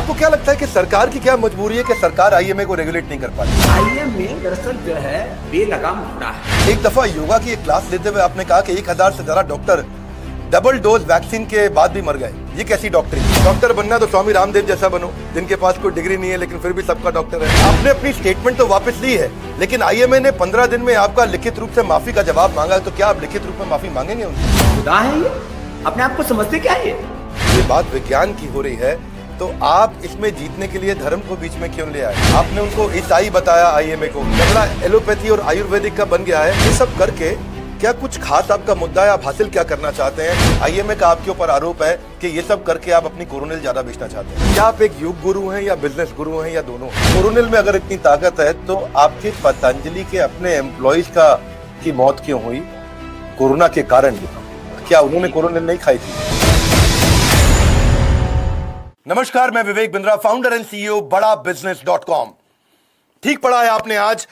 आपको क्या लगता है कि सरकार की क्या मजबूरी है कि सरकार आईएमए को रेगुलेट नहीं कर पाती? आईएमए दरअसल जो है बेलगाम घोड़ा है। एक दफा योगा की एक क्लास लेते हुए आपने कहा कि 1000 से ज्यादा डॉक्टर डबल डोज वैक्सीन के बाद भी मर गए। ये कैसी डॉक्टरी? डॉक्टर बनना तो स्वामी रामदेव जैसा बनो, जिनके पास कोई डिग्री नहीं है लेकिन फिर भी सबका डॉक्टर है। आपने अपनी स्टेटमेंट तो वापस ली है, लेकिन आईएमए ने 15 दिन में आपका लिखित रूप से माफी का जवाब मांगा, तो क्या आप लिखित रूप में माफी मांगेंगे उनसे? खुदा है ये, अपने आप को समझते क्या है ये बात विज्ञान की हो रही है, तो आप इसमें जीतने के लिए धर्म को बीच में क्यों ले आए? आपने उनको ईसाई बताया आईएमए को, झगड़ा एलोपैथी और आयुर्वेदिक का बन गया है। ये सब करके क्या कुछ खास आपका मुद्दा है? आप हासिल क्या करना चाहते हैं? आईएमए का आपके ऊपर आरोप है कि ये सब करके आप अपनी कोरोनिल ज्यादा बेचना चाहते हैं। क्या आप एक योग गुरु हैं या बिजनेस गुरु हैं या दोनों? कोरोनिल में अगर इतनी ताकत है तो आपके पतंजलि के अपने एम्प्लॉइज की मौत क्यों हुई कोरोना के कारण? क्या उन्होंने कोरोनिल नहीं खाई थी? नमस्कार, मैं Vivek Bindra, founder and CEO बड़ा बिजनेस.com। ठीक पढ़ा है आपने। आज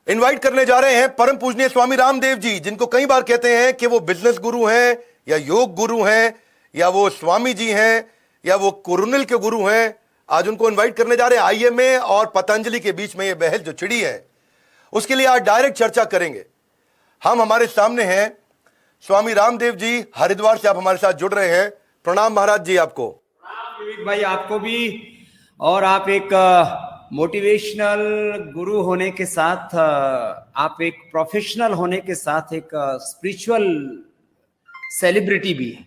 इनवाइट करने जा रहे हैं परम पूजनीय स्वामी रामदेव जी, जिनको कई बार कहते हैं कि वो बिजनेस गुरु हैं या योग गुरु हैं या वो स्वामी जी हैं या वो कोरोनिल के गुरु हैं। आज उनको इनवाइट करने जा रहे हैं। आईएमए और पतंजलि के बीच में ये बहस जो छिड़ी है, उसके लिए आज डायरेक्ट चर्चा करेंगे। हमारे सामने हैं स्वामी रामदेव जी, हरिद्वार से आप हमारे साथ जुड़ रहे हैं। प्रणाम महाराज जी आपको। विवेक भाई, आपको भी। और आप एक मोटिवेशनल गुरु होने के साथ, आप एक प्रोफेशनल होने के साथ एक स्पिरिचुअल सेलिब्रिटी भी है।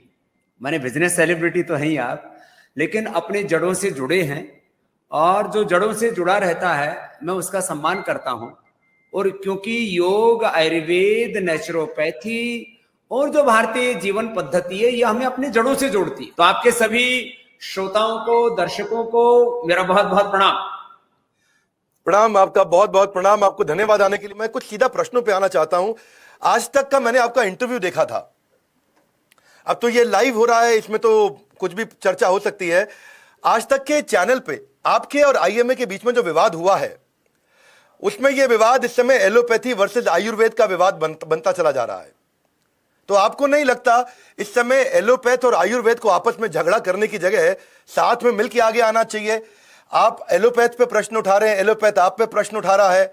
माने बिजनेस सेलिब्रिटी तो हैं ही आप, लेकिन अपने जड़ों से जुड़े हैं। और जो जड़ों से जुड़ा रहता है मैं उसका सम्मान करता हूं। और क्योंकि योग, आयुर्वेद, नेचुरोपैथी और जो भारतीय जीवन पद्धति है, यह हमें अपने जड़ों से जोड़ती है। तो आपके सभी श्रोताओं को, दर्शकों को मेरा बहुत बहुत प्रणाम। प्रणाम, आपका बहुत बहुत प्रणाम। आपको धन्यवाद आने के लिए। मैं कुछ सीधा प्रश्नों पे आना चाहता हूं। आज तक का मैंने आपका इंटरव्यू देखा था, अब तो ये लाइव हो रहा है, इसमें तो कुछ भी चर्चा हो सकती है। आज तक के चैनल पे आपके और आईएमए के बीच में जो विवाद हुआ है, उसमें यह विवाद इस समय एलोपैथी वर्सेस आयुर्वेद का विवाद बनता चला जा रहा है। तो आपको नहीं लगता इस समय एलोपैथ और आयुर्वेद को आपस में झगड़ा करने की जगह साथ में मिलकर आगे आना चाहिए? आप एलोपैथ पे प्रश्न उठा रहे हैं, एलोपैथ आप पे प्रश्न उठा रहा है,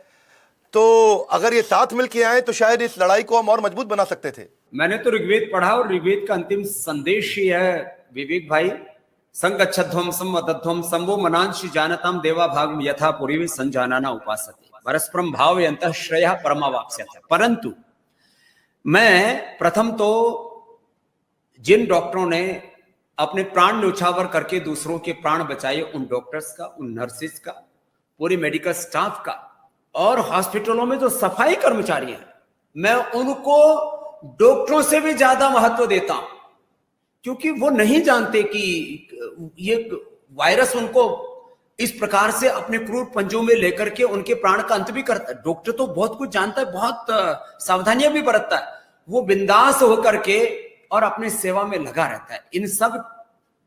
तो अगर ये साथ मिलकर आए तो शायद इस लड़ाई को हम और मजबूत बना सकते थे। मैंने तो ऋग्वेद पढ़ा और ऋग्वेद का अंतिम संदेश ही है विवेक भाई, संगच्छध्वम संवदध्वम संभो मनांशि जानताम देवा भाग यथा पूर्वे संजानाना उपासते परस्परम भाव यंतः श्रेयः परमावाप्स्यते। परंतु मैं प्रथम तो जिन डॉक्टरों ने अपने प्राण न्यौछावर करके दूसरों के प्राण बचाए, उन डॉक्टर्स का, उन नर्सिस का, पूरे मेडिकल स्टाफ का, और हॉस्पिटलों में जो सफाई कर्मचारी हैं, मैं उनको डॉक्टरों से भी ज्यादा महत्व देता हूं। क्योंकि वो नहीं जानते कि ये वायरस उनको इस प्रकार से अपने क्रूर पंजों में लेकर के उनके प्राण का अंत भी करता है। डॉक्टर तो बहुत कुछ जानता है, बहुत सावधानियां भी बरतता है। वो बिंदास होकर के और अपने सेवा में लगा रहता है। इन सब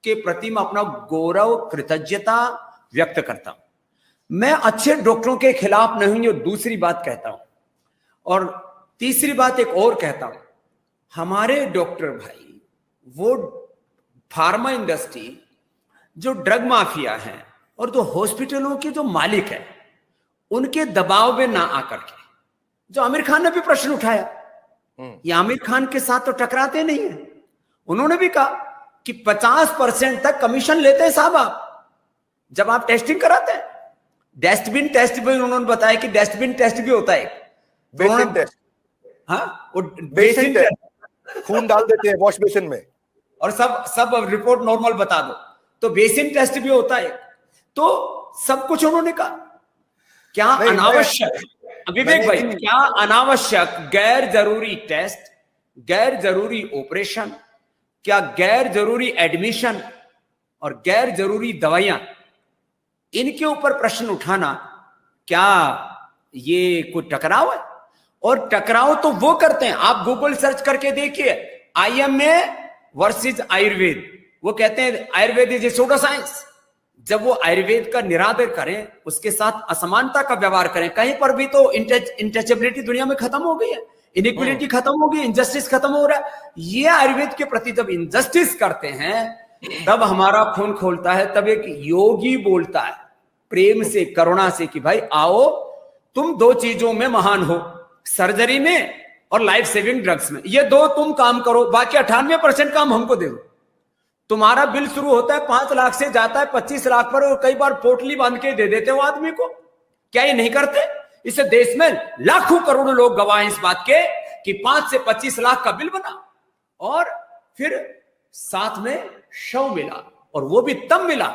के प्रति मैं अपना गौरव, कृतज्ञता व्यक्त करता हूं। मैं अच्छे डॉक्टरों के खिलाफ नहीं हूं, दूसरी बात कहता हूं। और तीसरी बात एक और कहता हूं, हमारे डॉक्टर भाई, वो फार्मा इंडस्ट्री, जो ड्रग माफिया है और जो हॉस्पिटलों के जो मालिक है, उनके दबाव में ना आकर के, जो आमिर खान ने भी प्रश्न उठाया, ये आमिर खान के साथ तो टकराते नहीं है। उन्होंने भी कहा कि 50% तक कमीशन लेते हैं साहब आप जब आप टेस्टिंग कराते हैं। डस्टबिन टेस्ट भी उन्होंने बताया कि डस्टबिन टेस्ट भी होता है, बेसिन टेस्ट। हाँ, वो बेसिन टेस्ट, खून डाल देते हैं वॉश बेसिन में और सब रिपोर्ट नॉर्मल बता दो, तो बेसिन टेस्ट भी होता है। तो सब कुछ उन्होंने कहा। क्या अनावश्यक, विवेक भाई, क्या अनावश्यक गैर जरूरी टेस्ट, गैर जरूरी ऑपरेशन, क्या गैर जरूरी एडमिशन और गैर जरूरी दवाइयां, इनके ऊपर प्रश्न उठाना, क्या ये कोई टकराव है? और टकराव तो वो करते हैं, आप गूगल सर्च करके देखिए, आईएमए वर्सेस आयुर्वेद। वो कहते हैं Ayurveda is a pseudo science. जब वो आयुर्वेद का निरादर करें, उसके साथ असमानता का व्यवहार करें, कहीं पर भी तो इंटचेबिलिटी दुनिया में खत्म हो गई है, इनइक्वालिटी खत्म हो गई, इनजस्टिस खत्म हो रहा है। ये आयुर्वेद के प्रति जब इनजस्टिस करते हैं तब हमारा खून खोलता है, तब एक योगी बोलता है प्रेम से, करुणा से कि भाई आओ, तुम दो चीजों में महान हो, सर्जरी में और लाइफ सेविंग ड्रग्स में, ये दो तुम काम करो, बाकी 98% काम हमको दे दो। तुम्हारा बिल शुरू होता है 5 लाख से, जाता है 25 लाख पर, और कई बार पोटली बांध के दे देते हो आदमी को। क्या ये नहीं करते? इस देश में लाखों करोड़ों लोग गवाह हैं इस बात के कि 5 से 25 लाख का बिल बना और फिर साथ में शव मिला, और वो भी तब मिला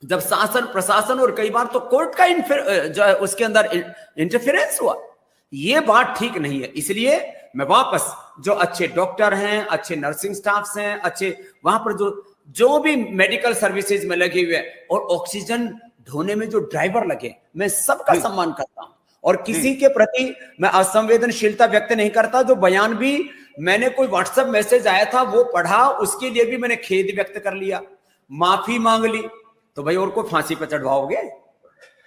जब शासन प्रशासन और कई बार तो कोर्ट का जो है उसके अंदर इंटरफेरेंस हुआ। ये बात ठीक नहीं है। इसलिए मैं वापस, जो अच्छे डॉक्टर हैं, अच्छे नर्सिंग स्टाफ्स हैं, अच्छे वहां पर जो भी मेडिकल सर्विसेज में लगे हुए हैं, और ऑक्सीजन ढोने में जो ड्राइवर लगे, मैं सबका सम्मान करता हूं, और किसी के प्रति मैं असंवेदनशीलता व्यक्त नहीं करता। जो बयान भी मैंने कोई व्हाट्सएप मैसेज आया था वो पढ़ा, उसके लिए भी मैंने खेद व्यक्त कर लिया, माफी मांग ली, तो भाई और को फांसी पर चढ़वाओगे?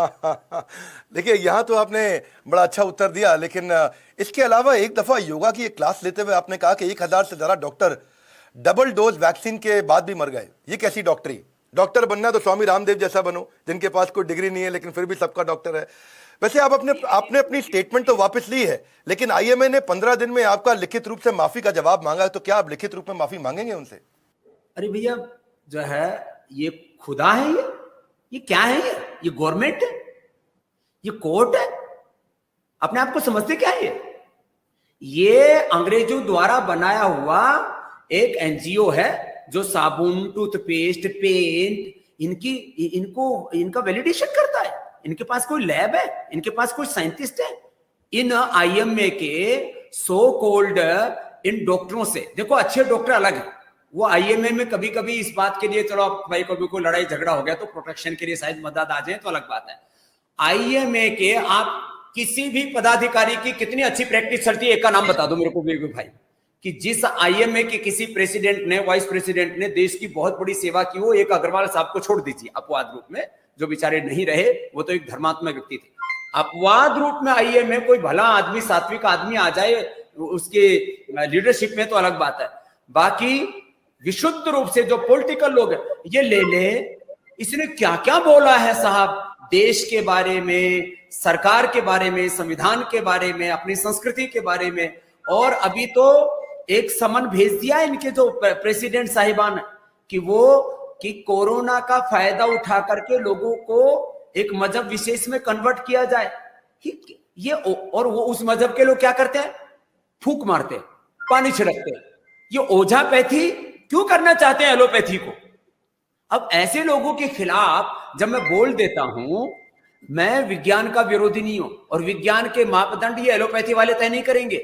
देखिए, यहां तो आपने बड़ा अच्छा उत्तर दिया, लेकिन इसके अलावा एक दफा योगा की एक क्लास लेते हुए आपने कहा कि 1000 से ज्यादा डॉक्टर डबल डोज वैक्सीन के बाद भी मर गए। ये कैसी डॉक्टरी? डॉक्टर बनना तो स्वामी रामदेव जैसा बनो, जिनके पास कोई डिग्री नहीं है लेकिन फिर भी सबका डॉक्टर है। वैसे आपने अपनी स्टेटमेंट तो वापस ली है, लेकिन आईएमए ने 15 दिन में आपका लिखित रूप से माफी का जवाब मांगा है, तो क्या आप लिखित रूप में माफी मांगेंगे उनसे? अरे भैया, जो है ये खुदा है, ये क्या है? ये गवर्नमेंट है, ये कोर्ट है, अपने आप को समझते क्या है? ये अंग्रेजों द्वारा बनाया हुआ एक एनजीओ है जो साबुन, टूथपेस्ट, पेंट इनका वैलिडेशन करता है। इनके पास कोई लैब है? इनके पास कोई साइंटिस्ट है? इन आईएमए के सो कोल्ड इन डॉक्टरों से, देखो अच्छे डॉक्टर अलग है, वो आईएमए में कभी कभी इस बात के लिए, चलो भाई कभी कोई लड़ाई झगड़ा हो गया तो प्रोटेक्शन के लिए शायद मदद आ जाए तो अलग बात है। आईएमए के आप किसी भी पदाधिकारी की कितनी अच्छी प्रैक्टिस चलती है, एक का नाम बता दो मेरे को विवेक भाई, कि जिस आईएमए के किसी प्रेसिडेंट ने, वाइस प्रेसिडेंट ने देश की बहुत बड़ी सेवा की हो। एक अग्रवाल साहब को छोड़ दीजिए अपवाद रूप में, जो बेचारे नहीं रहे, वो तो एक धर्मात्मा व्यक्ति थे। अपवाद रूप में आईएमए कोई भला आदमी, सात्विक आदमी आ जाए उसके लीडरशिप में तो अलग बात है। बाकी विशुद्ध रूप से जो पॉलिटिकल लोग हैं, ये ले इसने क्या क्या बोला है साहब, देश के बारे में, सरकार के बारे में, संविधान के बारे में, अपनी संस्कृति के बारे में। और अभी तो एक समन भेज दिया इनके जो प्रेसिडेंट साहिबान कि कोरोना का फायदा उठा करके लोगों को एक मजहब विशेष में कन्वर्ट किया जाए। ये और वो उस मजहब के लोग क्या करते हैं? फूंक मारते, पानी छिड़कते। ये ओझापैथी क्यों करना चाहते हैं एलोपैथी को? अब ऐसे लोगों के खिलाफ जब मैं बोल देता हूं, मैं विज्ञान का विरोधी नहीं हूं, और विज्ञान के मापदंड ये एलोपैथी वाले तय नहीं करेंगे।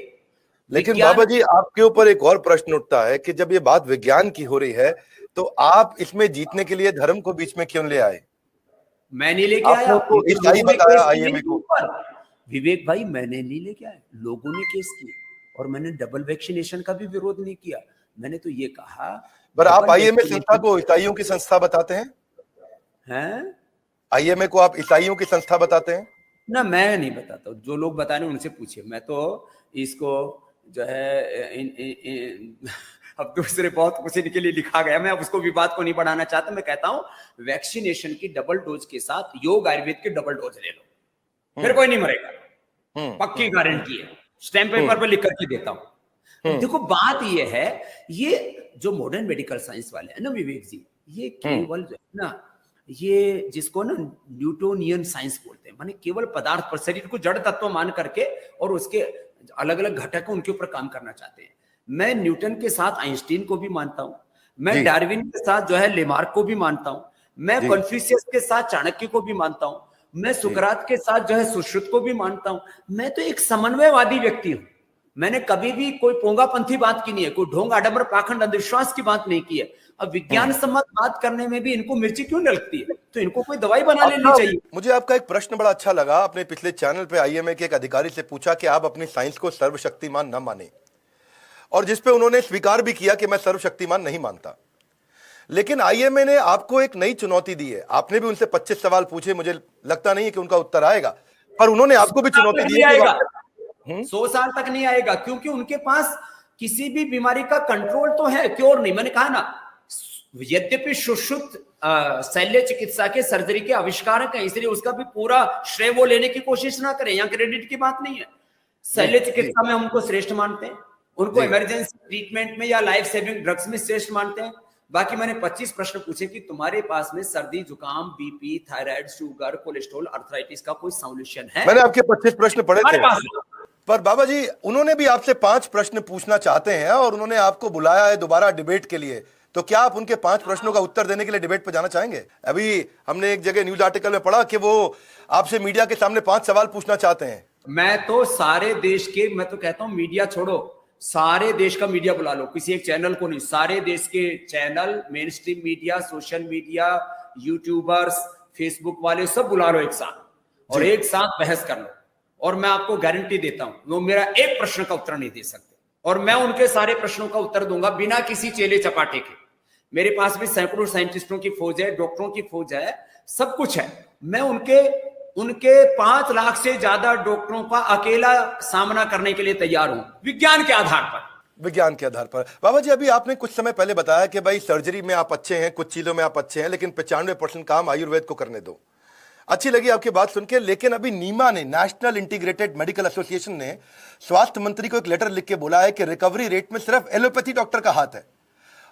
लेकिन बाबा जी, आपके ऊपर एक और प्रश्न उठता है कि जब ये बात विज्ञान की हो रही है तो आप इसमें जीतने के लिए धर्म को बीच में क्यों ले आए? मैं नहीं लेके आया, ईसाई बताया आईएमए को। विवेक भाई, मैंने नहीं लेके आया, लोगों ने केस किए, और मैंने डबल वैक्सीनेशन का भी विरोध नहीं किया। मैंने तो ये कहा, पर आप आईएमए संस्था को ईसाइयों की संस्था बताते हैं? आईएमए को आप ईसाइयों की संस्था बताते हैं? ना, मैं नहीं बताता, जो लोग बता रहे हैं उनसे पूछिए। मैं तो इसको जो है अब दूसरे बहुत कुछ इनके लिए लिखा गया, मैं अब उसको विवाद को नहीं बढ़ाना चाहता। मैं कहता हूं वैक्सीनेशन की डबल डोज के साथ योग आयुर्वेद की डबल डोज ले लो, फिर कोई नहीं मरेगा, पक्की गारंटी है, स्टैम्प पेपर पर लिख करके देता हूं। देखो बात ये है, ये जो मॉडर्न मेडिकल साइंस वाले हैं ना विवेक जी, ये केवल जो है ना, ये जिसको ना न्यूटोनियन साइंस बोलते हैं, माने केवल पदार्थ पर, शरीर को जड़ तत्व मान करके और उसके अलग अलग घटक उनके ऊपर काम करना चाहते हैं। मैं न्यूटन के साथ आइंस्टीन को भी मानता हूं, मैं डार्विन के साथ जो है लेमार्क को भी मानता हूं, मैं कन्फ्यूशियस के साथ चाणक्य को भी मानता हूं, मैं सुकरात के साथ जो है सुश्रुत को भी मानता हूं। मैं तो एक समन्वयवादी व्यक्ति हूं। मैंने कभी भी कोई पोंगापंथी बात की नहीं है, कोई ढोंग आडंबर पाखंड अंधविश्वास की बात नहीं की है। अब विज्ञान सम्मत बात करने में भी इनको मिर्ची क्यों लगती है? तो इनको कोई दवाई बना लेनी चाहिए। मुझे आपका एक प्रश्न बड़ा अच्छा लगा। आपने पिछले चैनल पे आईएमए के एक अधिकारी से पूछा कि आप अपनी साइंस को सर्वशक्तिमान न माने, और जिस पे उन्होंने स्वीकार भी किया कि मैं सर्वशक्तिमान नहीं मानता। लेकिन आईएमए ने आपको एक नई चुनौती दी है। आपने भी उनसे 25 सवाल पूछे, मुझे लगता नहीं है कि उनका उत्तर आएगा, पर उन्होंने आपको भी चुनौती दी है। 100 साल तक नहीं आएगा, क्योंकि उनके पास किसी भी बीमारी का कंट्रोल तो है, क्योर नहीं। मैंने कहा ना, यद्यपि सुश्रुत शल्य चिकित्सा के सर्जरी के आविष्कारक हैं, इसलिए उसका भी पूरा श्रेय वो लेने की कोशिश ना करें, यहाँ क्रेडिट की बात नहीं है। शल्य चिकित्सा में हमको श्रेष्ठ मानते हैं, उनको इमरजेंसी ट्रीटमेंट में या लाइफ सेविंग ड्रग्स में श्रेष्ठ मानते हैं। बाकी मैंने 25 प्रश्न पूछे कि तुम्हारे पास में सर्दी, जुकाम, BP, thyroid, sugar, cholesterol, arthritis का कोई सॉल्यूशन है? मैंने आपके 25 प्रश्न पढ़े थे, पास पर बाबा जी उन्होंने भी आपसे 5 प्रश्न पूछना चाहते हैं और उन्होंने आपको बुलाया है दोबारा डिबेट के लिए, तो क्या आप उनके 5 प्रश्नों का उत्तर देने के लिए डिबेट पर जाना चाहेंगे? अभी हमने एक जगह न्यूज आर्टिकल में पढ़ा कि वो आपसे मीडिया के सामने 5 सवाल पूछना चाहते हैं। मैं तो सारे देश के, मैं तो कहता हूं मीडिया छोड़ो, सारे देश का मीडिया बुला लो, किसी एक चैनल को नहीं, सारे देश के channel, main stream media, social media, YouTubers, Facebook वाले सब बुला लो एक साथ और एक साथ बहस कर लो, और मैं आपको गारंटी देता हूं वो मेरा एक प्रश्न का उत्तर नहीं दे सकते, और मैं उनके सारे प्रश्नों का उत्तर दूंगा बिना किसी चेले चपाटे के। मेरे पास भी सैकड़ों साइंटिस्टों की फौज है, डॉक्टरों की फौज है, सब कुछ है। मैं उनके 5 लाख से ज्यादा डॉक्टरों का अकेला सामना करने के लिए तैयार हूं, विज्ञान के आधार पर। विज्ञान के आधार पर। बाबा जी अभी आपने कुछ समय पहले बताया कि भाई सर्जरी में आप अच्छे हैं, कुछ चीजों में आप अच्छे हैं, लेकिन 95% काम आयुर्वेद को करने दो। अच्छी लगी आपकी बात सुन के, लेकिन अभी नीमा ने, नेशनल इंटीग्रेटेड मेडिकल एसोसिएशन ने स्वास्थ्य मंत्री को एक लेटर लिख के बोला है कि रिकवरी रेट में सिर्फ एलोपैथी डॉक्टर का हाथ है,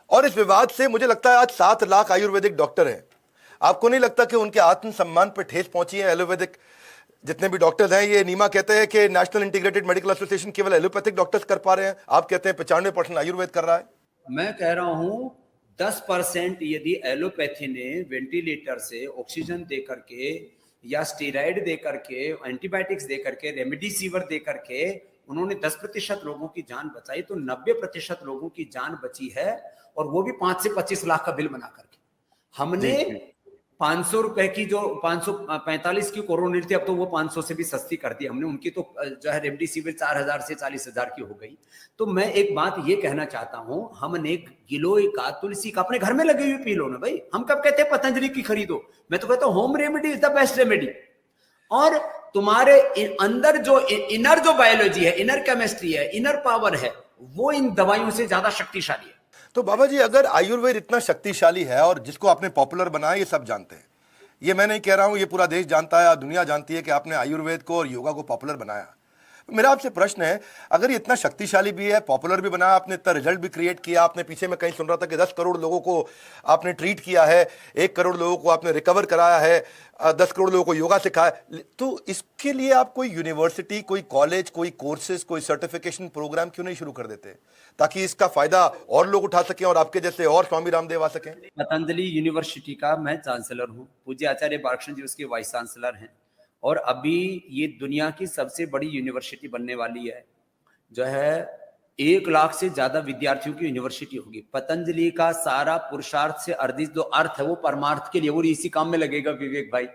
और इस विवाद से मुझे लगता है आज 7 लाख आयुर्वेदिक डॉक्टर हैं। आपको नहीं लगता कि उनके आत्मसम्मान पर ठेस पहुंची है? एलोपैथिक जितने भी डॉक्टर्स हैं, ये नीमा कहते हैं कि नेशनल इंटीग्रेटेड मेडिकल एसोसिएशन केवल एलोपैथिक डॉक्टर्स कर पा रहे हैं, आप कहते हैं 95% आयुर्वेद कर रहा है। मैं कह रहा हूं 10% यदि एलोपैथी ने वेंटिलेटर से ऑक्सीजन दे करके या स्टेरॉइड दे करके, एंटीबायोटिक्स दे करके, रेमडेसिविर दे करके उन्होंने 10% लोगों की जान बचाई, तो 90% लोगों की जान बची है, और वो भी 5 से 25 लाख का बिल बना करके। हमने 500 रुपए की जो 545 की कोरोनिल थी, अब तो वो 500 से भी सस्ती कर दी हमने, उनकी तो जो है रेमडेसिविर 4000 से 40,000 की हो गई। तो मैं एक बात ये कहना चाहता हूं, हमने गिलोय का, तुलसी का अपने घर में लगे हुए पी लो ना भाई। हम कब कहते हैं पतंजलि की खरीदो? मैं तो कहता हूं home remedy is the best remedy. और तुम्हारे अंदर जो इनर जो बायोलॉजी है, इनर केमिस्ट्री है, इनर पावर है, वो इन दवाइयों से ज्यादा शक्तिशाली है। तो बाबा जी अगर आयुर्वेद इतना शक्तिशाली है और जिसको आपने पॉपुलर बनाया, ये सब जानते हैं, ये मैं नहीं कह रहा हूं, ये पूरा देश जानता है, दुनिया जानती है कि आपने आयुर्वेद को और योगा को पॉपुलर बनाया। मेरा आपसे प्रश्न है, अगर ये इतना शक्तिशाली भी है, पॉपुलर भी बनाया, आपने इतना रिजल्ट भी क्रिएट किया, आपने पीछे में कहीं सुन रहा था कि 10 करोड़ लोगों को आपने ट्रीट किया है, 1 करोड़ लोगों को आपने रिकवर कराया है, 10 करोड़ लोगों को योगा सिखाया, तो इसके लिए आप कोई यूनिवर्सिटी, कोई कॉलेज, कोई कोर्सेज, कोई सर्टिफिकेशन प्रोग्राम क्यों नहीं शुरू कर देते, ताकि इसका फायदा और लोग उठा सकें और आपके जैसे और स्वामी रामदेव आ सकें? पतंजलि यूनिवर्सिटी का मैं चांसलर हूँ, पूज्य आचार्य बालकृष्ण जी उसके वाइस चांसलर हैं, और अभी ये दुनिया की सबसे बड़ी यूनिवर्सिटी बनने वाली है, जो है 1 लाख से ज्यादा विद्यार्थियों की यूनिवर्सिटी होगी। पतंजलि का सारा पुरुषार्थ से अर्जित जो अर्थ है वो परमार्थ के लिए, वो इसी काम में लगेगा विवेक भाई।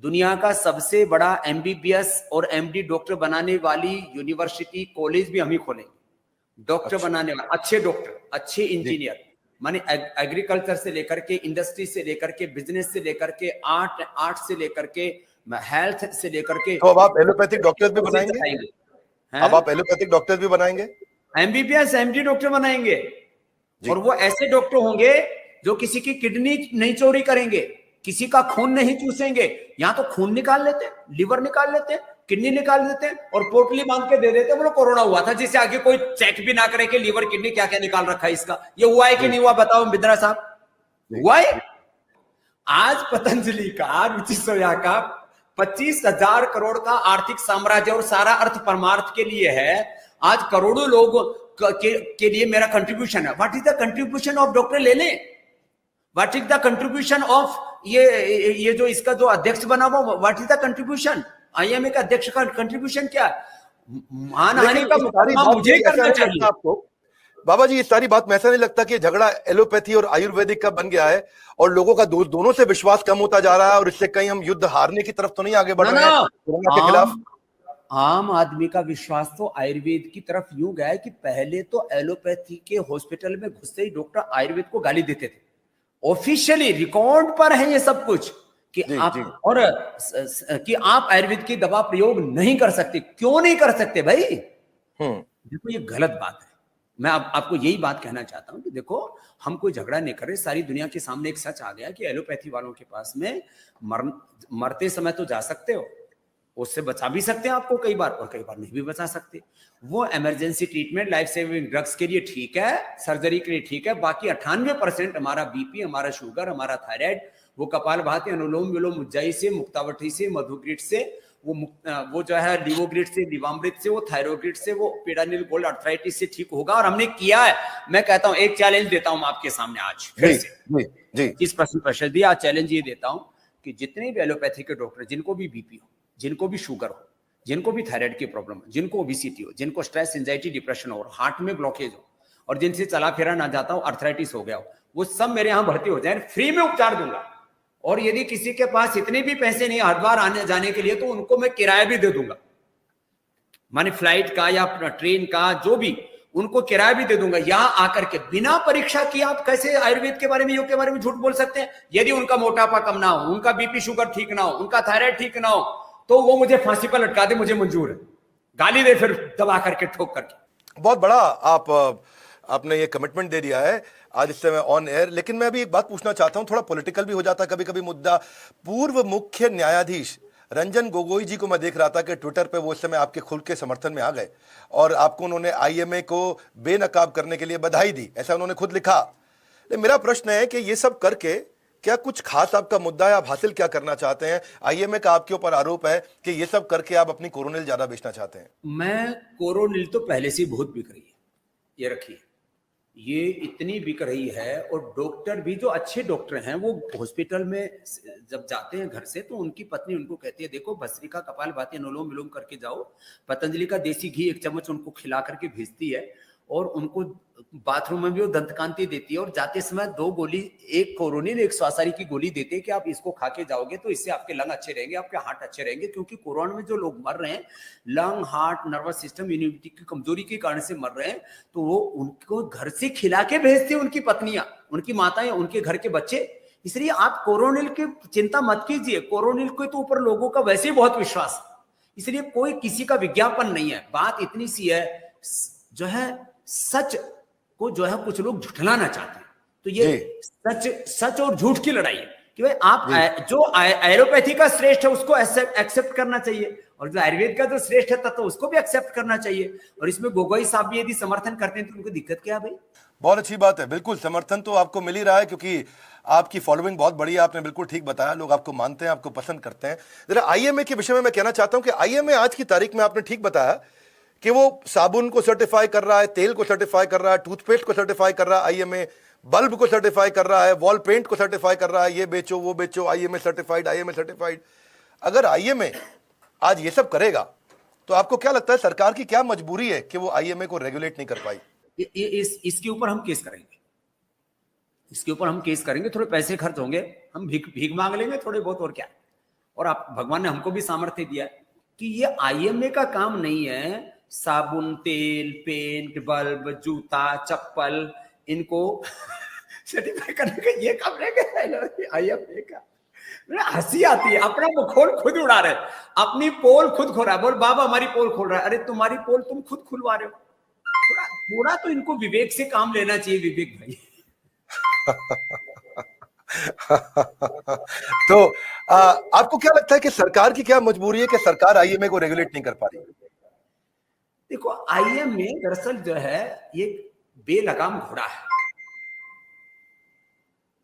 दुनिया का सबसे बड़ा MBBS और MD डॉक्टर बनाने वाली यूनिवर्सिटी, कॉलेज भी हम ही खोलेंगे। डॉक्टर बनाने वाले अच्छे डॉक्टर, अच्छे इंजीनियर, माने एग्रीकल्चर से लेकर के, इंडस्ट्री से लेकर के, बिजनेस से लेकर के, आर्ट से लेकर के, हेल्थ से लेकर के। तो अब आप एलोपैथिक डॉक्टर्स भी बनाएंगे? अब आप एलोपैथिक डॉक्टर्स भी बनाएंगे? MBBS MD डॉक्टर बनाएंगे, और वो ऐसे डॉक्टर होंगे जो किसी की किडनी नहीं चोरी करेंगे, किसी का खून नहीं चूसेंगे। यहाँ तो खून निकाल लेते, लिवर निकाल लेते, किडनी निकाल देते और पोटली बांध के दे देते, बोलो कोरोना हुआ था, जिससे आगे कोई चेक भी ना करे कि लिवर किडनी क्या क्या निकाल रखा है इसका। ये हुआ है कि नहीं हुआ बताओ बिंद्रा साहब? हुआ है। आज पतंजलि का, रुचि सोया का 25,000 करोड़ का आर्थिक साम्राज्य, और सारा अर्थ परमार्थ के लिए है। आज करोड़ों लोगों के लिए मेरा कंट्रीब्यूशन है। What is the contribution of doctor ले लें? What is the contribution of ये जो इसका जो अध्यक्ष बना हुआ, what is the contribution? IMA का अध्यक्ष का कंट्रीब्यूशन क्या? मानहानि का मुकाबला मुझे करना चाहिए आपको। बाबा जी, ये सारी बात में ऐसा नहीं लगता कि झगड़ा एलोपैथी और आयुर्वेदिक का बन गया है और लोगों का दोनों से विश्वास कम होता जा रहा है, और इससे कहीं हम युद्ध हारने की तरफ तो नहीं आगे बढ़ रहे हैं कोरोना के खिलाफ? आम आदमी का विश्वास तो आयुर्वेद की तरफ यूं गया है कि पहले तो एलोपैथी के हॉस्पिटल में घुसते ही डॉक्टर आयुर्वेद को गाली देते थे। ऑफिशियली रिकॉर्ड पर है ये सब कुछ कि कि आप आयुर्वेद की दवा प्रयोग नहीं कर सकते। क्यों नहीं कर सकते भाई? देखो ये गलत बात है। मैं आपको यही बात कहना चाहता हूं कि देखो, हम कोई झगड़ा नहीं कर रहे, सारी दुनिया के सामने एक सच आ गया कि एलोपैथी वालों के पास में मरते समय तो जा सकते हो, उससे बचा भी सकते हैं आपको कई बार, और कई बार नहीं भी बचा सकते। वो emergency treatment, life saving drugs के लिए ठीक है, सर्जरी के लिए ठीक है, बाकी 98% हमारा बीपी, हमारा शुगर, हमारा थायराइड, वो कपालभाति, अनुलोम विलोम, उज्जाई से, मुक्तावटी से, मधुग्रिड से, वो जो है लिवोग्रिड से, लिवामृत से, वो थायरोग्रिड से, वो पेडानिल गोल्ड अर्थराइटिस से ठीक होगा, और हमने किया है। मैं कहता हूं, एक चैलेंज देता हूं आपके सामने आज फिर से, जी इस प्रश्न पर दिया आज चैलेंज ये देता हूं कि जितने भी एलोपैथी के डॉक्टर, जिनको भी बीपी हो, जिनको भी शुगर हो, जिनको भी थायराइड की प्रॉब्लम हो, जिनको ओबेसिटी हो, जिनको स्ट्रेस, एंजाइटी, डिप्रेशन हो, हार्ट में ब्लॉकेज हो, और जिनसे चला फिरा ना जाता हो, अर्थराइटिस हो गया हो, वो सब मेरे यहां भर्ती हो जाए, फ्री में उपचार दूंगा। और यदि किसी के पास इतने भी पैसे नहीं हरिद्वार आने जाने के लिए, तो उनको मैं किराया भी दे दूंगा, माने फ्लाइट का या ट्रेन का, जो भी, उनको किराया भी दे दूंगा। यहां आकर के बिना परीक्षा किए आप कैसे आयुर्वेद के बारे में, योग के बारे में झूठ बोल सकते हैं? यदि उनका मोटापा कम ना हो, उनका बीपी शुगर ठीक ना हो, उनका थायराइड ठीक ना हो, तो वो मुझे फांसी पर लटका दे, मुझे मंजूर है, गाली दे फिर दबा करके, ठोक करके। बहुत बड़ा आपने ये कमिटमेंट दे दिया है आज इस समय ऑन एयर। लेकिन मैं अभी एक बात पूछना चाहता हूं, थोड़ा पॉलिटिकल भी हो जाता है कभी कभी मुद्दा। पूर्व मुख्य न्यायाधीश रंजन गोगोई जी को मैं देख रहा था कि ट्विटर पे वो उस समय आपके खुल के समर्थन में आ गए, और आपको उन्होंने आईएमए को बेनकाब करने के लिए बधाई दी, ऐसा उन्होंने खुद लिखा। लेकिन मेरा प्रश्न है कि ये सब करके क्या कुछ खास आपका मुद्दा है? आप हासिल क्या करना चाहते हैं? आईएमए का आपके ऊपर आरोप है कि ये सब करके आप अपनी कोरोनिल ज्यादा बेचना चाहते हैं। मैं कोरोनिल तो पहले से बहुत बिक रही है, ये रखिए, ये इतनी बिक रही है। और डॉक्टर भी, जो अच्छे डॉक्टर हैं, वो हॉस्पिटल में जब जाते हैं घर से, तो उनकी पत्नी उनको कहती है, देखो भस्त्रिका, कपालभाति, अनुलोम विलोम करके जाओ। पतंजलि का देसी घी 1 चम्मच उनको खिला करके भेजती है, और उनको बाथरूम में भी वो दंतकांति देती है, और जाते समय 2 गोली, एक कोरोनिल, एक स्वासारी की गोली देते हैं कि आप इसको खा के जाओगे तो इससे आपके लंग अच्छे रहेंगे, आपके हार्ट अच्छे रहेंगे। क्योंकि कोरोना में जो लोग मर रहे हैं, lung, heart, nervous system, immunity की कमजोरी के कारण से मर रहे हैं, तो वो उनको घर से खिला के भेजते हैं, उनकी पत्नियां, उनकी माताएं, उनके घर के बच्चे। इसलिए आप कोरोनिल की चिंता मत कीजिए, कोरोनिल के तो ऊपर लोगों का वैसे ही बहुत विश्वास है, इसलिए कोई किसी का विज्ञापन नहीं है। बात इतनी सी है, जो है सच को जो है कुछ लोग झुठलाना चाहते हैं, तो ये सच और झूठ की लड़ाई है कि भाई आप जो एलोपैथी का श्रेष्ठ है उसको एक्सेप्ट करना चाहिए, और जो आयुर्वेद का जो श्रेष्ठ है तत्व उसको भी एक्सेप्ट करना चाहिए। और इसमें गोगोई साहब भी यदि समर्थन करते हैं तो उनको दिक्कत क्या है भाई? बहुत अच्छी बात है, बिल्कुल समर्थन तो आपको मिल ही रहा है, क्योंकि आपकी फॉलोइंग बहुत बड़ी है। आपने बिल्कुल ठीक बताया, लोग आपको मानते हैं, आपको पसंद करते हैं। जरा आईएमए के विषय में मैं कहना चाहता हूं कि आईएमए आज की तारीख में, आपने ठीक बताया कि वो साबुन को सर्टिफाई कर रहा है, तेल को सर्टिफाई कर रहा है, टूथपेस्ट को सर्टिफाई कर रहा है आईएमए, बल्ब को सर्टिफाई कर रहा है, वॉल पेंट को सर्टिफाई कर रहा है, ये बेचो वो बेचो, आईएमए सर्टिफाइड, आईएमए सर्टिफाइड। अगर आईएमए आज ये सब करेगा तो आपको क्या लगता है सरकार की क्या मजबूरी है कि वो आईएमए को रेगुलेट नहीं कर पाई? इसके ऊपर हम केस करेंगे, इसके ऊपर हम केस करेंगे। थोड़े पैसे खर्च होंगे, हम भीख मांग लेंगे थोड़े बहुत, और क्या। और आप, भगवान ने हमको भी सामर्थ्य दिया कि ये आईएमए का काम नहीं है साबुन, तेल, पेंट, बल्ब, जूता, चप्पल, इनको सर्टिफाई करने का ये काम रहेगा आईएमए का। हंसी आती है, अपना पोल खुद उड़ा रहे, अपनी पोल खुद खोल रहा है। बोल बाबा हमारी पोल खोल रहा है, अरे तुम्हारी पोल तुम खुद खुलवा रहे हो। थोड़ा तो इनको विवेक से काम लेना चाहिए, विवेक भाई। तो आपको क्या लगता है कि सरकार की क्या मजबूरी है कि सरकार आईएमए को रेगुलेट नहीं कर पा रही? देखो, आईएमए दरअसल जो है ये बेलगाम घोड़ा है,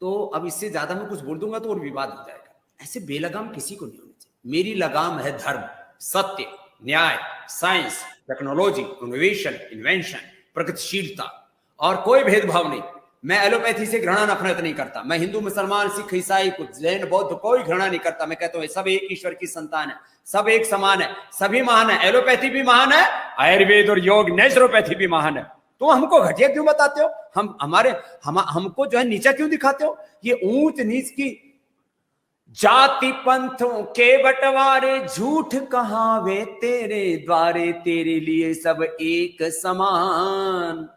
तो अब इससे ज्यादा मैं कुछ बोल दूंगा तो और विवाद हो जाएगा। ऐसे बेलगाम किसी को नहीं होनी चाहिए। मेरी लगाम है धर्म, सत्य, न्याय, साइंस, टेक्नोलॉजी, इनोवेशन, इन्वेंशन, प्रगतिशीलता, और कोई भेदभाव नहीं। मैं एलोपैथी से घृणा नफरत नहीं करता। मैं हिंदू, मुसलमान, सिख, ईसाई, जैन, बौद्ध कोई घृणा नहीं करता। मैं कहता हूं सब एक ईश्वर की संतान है, सब एक समान है, सभी महान है। एलोपैथी भी महान है, आयुर्वेद और योग, नेचुरोपैथी भी महान है। तो हमको घटिया क्यों बताते हो? हमको जो है नीचा क्यों दिखाते हो? ये ऊंच नीच की जाति पंथों के बंटवारे, झूठ कहावे तेरे द्वारे, तेरे लिए सब एक समान,